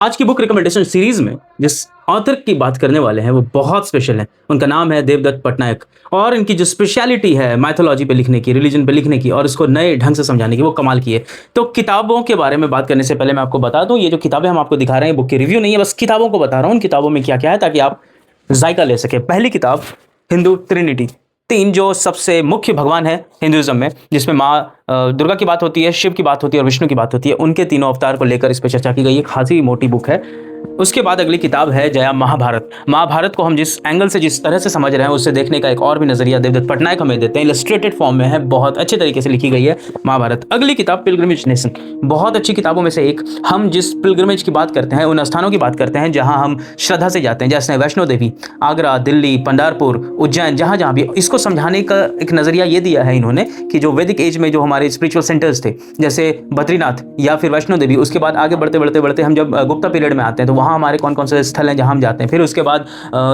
आज की book recommendation series में जिस ऑथर की बात करने वाले हैं वो बहुत स्पेशल है। उनका नाम है देवदत्त पटनायक और इनकी जो स्पेशलिटी है माइथोलॉजी पे लिखने की, रिलीजन पे लिखने की और इसको नए ढंग से समझाने की, वो कमाल की है। तो किताबों के बारे में बात करने से पहले मैं आपको बता दूं, ये जो किताबें हम आपको दिखा रहे हैं बुक की रिव्यू नहीं है, बस किताबों को बता रहा हूँ उन किताबों में क्या क्या है ताकि आप जायका ले सके। पहली किताब हिंदू ट्रिनिटी, तीन जो सबसे मुख्य भगवान है हिंदुइज्म में, जिसमें माँ दुर्गा की बात होती है, शिव की बात होती है और विष्णु की बात होती है, उनके तीनों अवतार को लेकर इस पर चर्चा की गई है। खासी मोटी बुक है। उसके बाद अगली किताब है जया महाभारत। महाभारत को हम जिस एंगल से, जिस तरह से समझ रहे हैं, उससे देखने का एक और भी नजरिया देवदत्त पटनायक हमें देते हैं। इलस्ट्रेटेड फॉर्म में है, बहुत अच्छे तरीके से लिखी गई है महाभारत। अगली किताब पिलग्रिमेज नेशन, बहुत अच्छी किताबों में से एक। हम जिस पिलग्रिमेज की बात करते हैं, उन स्थानों की बात करते हैं जहां हम श्रद्धा से जाते हैं, जैसे वैष्णो देवी, आगरा, दिल्ली, पंढरपुर, उज्जैन, जहां जहां भी। इसको समझाने का एक नजरिया ये दिया है इन्होंने कि जो वैदिक एज में जो हमारे स्पिरिचुअल सेंटर्स थे, जैसे बद्रीनाथ या फिर वैष्णो देवी, उसके बाद आगे बढ़ते बढ़ते बढ़ते हम जब गुप्ता पीरियड में आते हैं तो वहाँ हमारे कौन कौन से स्थल हैं जहाँ हम जाते हैं। फिर उसके बाद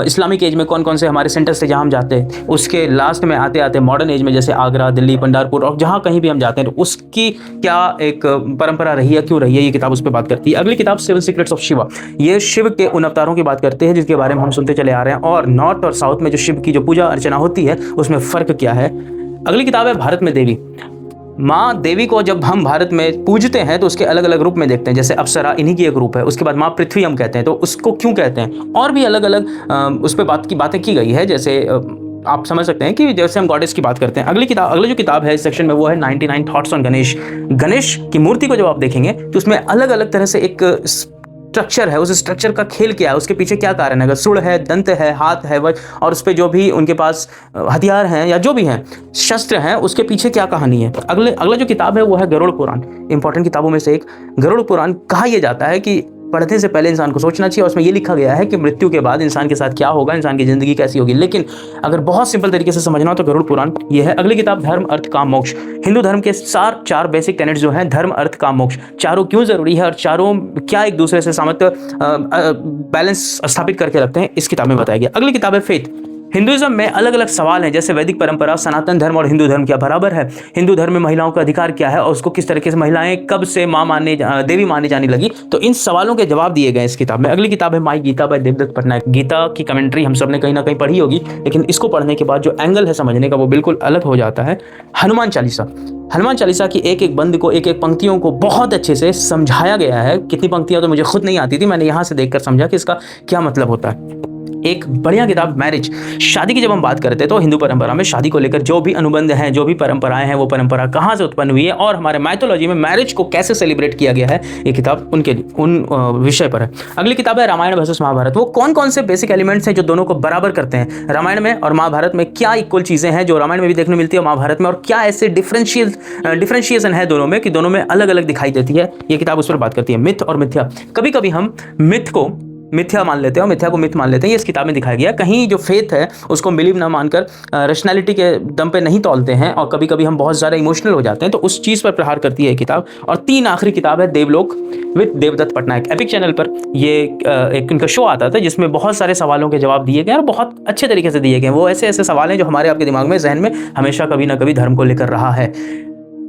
इस्लामिक एज में कौन कौन से हमारे सेंटर्स थे जहाँ हम जाते हैं। उसके लास्ट में आते आते मॉडर्न एज में जैसे आगरा, दिल्ली, पंढरपुर और जहाँ कहीं भी हम जाते हैं तो उसकी क्या एक परंपरा रही है, क्यों रही है, ये किताब उस पर बात करती है। अगली किताब सेवन सीक्रेट्स ऑफ शिवा, ये शिव के उन अवतारों की बात करते हैं जिसके बारे में हम सुनते चले आ रहे हैं, और नॉर्थ और साउथ में जो शिव की जो पूजा अर्चना होती है उसमें फर्क क्या है। अगली किताब है भारत में देवी। माँ देवी को जब हम भारत में पूजते हैं तो उसके अलग अलग रूप में देखते हैं, जैसे अप्सरा इन्हीं की एक रूप है। उसके बाद माँ पृथ्वी हम कहते हैं, तो उसको क्यों कहते हैं, और भी अलग अलग उस पर बातें की गई है। जैसे आप समझ सकते हैं कि जैसे हम गॉडेस की बात करते हैं। अगली जो किताब है इस सेक्शन में वो है 99 थॉट्स ऑन गणेश। गणेश की मूर्ति को जब आप देखेंगे तो उसमें अलग अलग तरह से एक स्ट्रक्चर है। उस स्ट्रक्चर का खेल क्या है, उसके पीछे क्या कारण है, अगर सुड़ है, दंत है, हाथ है, और उस पर जो भी उनके पास हथियार हैं या जो भी हैं, शस्त्र हैं, उसके पीछे क्या कहानी है। अगला जो किताब है वो है गरुड़ पुराण। इंपॉर्टेंट किताबों में से एक गरुड़ पुराण। कहा यह जाता है कि पढ़ने से पहले इंसान को सोचना चाहिए, और उसमें यह लिखा गया है कि मृत्यु के बाद इंसान के साथ क्या होगा, इंसान की जिंदगी कैसी होगी। लेकिन अगर बहुत सिंपल तरीके से समझना हो तो गरुड़ पुराण ये है। अगली किताब धर्म अर्थ काम मोक्ष। हिंदू धर्म के चार बेसिक टेनेट्स जो हैं, धर्म अर्थ काम मोक्ष, चारों क्यों जरूरी है और चारों क्या एक दूसरे से सामर्थ्य बैलेंस स्थापित करके रखते हैं, इस किताब में बताया गया। अगली किताब है फेथ। हिंदुइज्म में अलग अलग सवाल हैं, जैसे वैदिक परंपरा, सनातन धर्म और हिंदू धर्म क्या बराबर है, हिंदू धर्म में महिलाओं का अधिकार क्या है और उसको किस तरीके से महिलाएं कब से देवी माने जाने लगी। तो इन सवालों के जवाब दिए गए इस किताब में। अगली किताब है माई गीता बाय देवदत्त पटनायक। गीता की कमेंट्री हम सब ने कहीं ना कहीं पढ़ी होगी, लेकिन इसको पढ़ने के बाद जो एंगल है समझने का वो बिल्कुल अलग हो जाता है। हनुमान चालीसा की एक एक बंद को, एक एक पंक्तियों को बहुत अच्छे से समझाया गया है। कितनी पंक्तियां तो मुझे खुद नहीं आती थी, मैंने यहाँ से देखकर समझा कि इसका क्या मतलब होता है। एक बढ़िया किताब मैरिज, शादी की जब हम बात करते हैं तो हिंदू परंपरा में शादी को लेकर जो भी अनुबंध हैं, जो भी परंपराएं हैं, वो परंपरा कहाँ से उत्पन्न हुई है और हमारे माइथोलॉजी में मैरिज को कैसे सेलिब्रेट किया गया है, ये किताब उन विषय पर है। अगली किताब है रामायण वर्सेस महाभारत। वो कौन कौन से बेसिक एलिमेंट्स हैं जो दोनों को बराबर करते हैं। रामायण में और महाभारत में क्या इक्वल चीजें हैं जो रामायण में भी देखने मिलती है महाभारत में, और क्या ऐसे डिफरेंशिएशन है दोनों में कि दोनों में अलग अलग दिखाई देती है, ये किताब उस पर बात करती है। मिथ और मिथ्या, कभी कभी हम मिथ को मिथ्या मान लेते हैं और मिथ्या को मिथ मान लेते हैं, ये इस किताब में दिखाया गया। कहीं जो फेथ है उसको बिलीव ना मानकर रैशनैलिटी के दम पे नहीं तौलते हैं, और कभी कभी हम बहुत ज़्यादा इमोशनल हो जाते हैं, तो उस चीज़ पर प्रहार करती है ये किताब। और तीन आखिरी किताब है Devlok with Devdutt Pattanaik. Epic channel पर ये एक इनका शो आता था जिसमें बहुत सारे सवालों के जवाब दिए गए और बहुत अच्छे तरीके से दिए गए। वो ऐसे ऐसे सवाल हैं जो हमारे आपके दिमाग में, जहन में हमेशा कभी ना कभी धर्म को लेकर रहा है।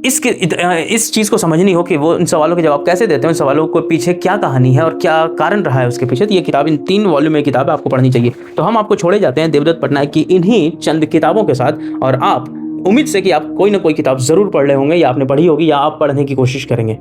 इस चीज़ को समझनी हो कि वो उन सवालों के जवाब कैसे देते हैं, उन सवालों को पीछे क्या कहानी है और क्या कारण रहा है उसके पीछे, तो ये किताब, इन 3 वॉल्यूम में किताब आपको पढ़नी चाहिए। तो हम आपको छोड़े जाते हैं देवदत्त पटनायक की इन्हीं चंद किताबों के साथ, और आप उम्मीद से कि आप कोई ना कोई किताब जरूर पढ़ रहे होंगे, या आपने पढ़ी होगी या आप पढ़ने की कोशिश करेंगे।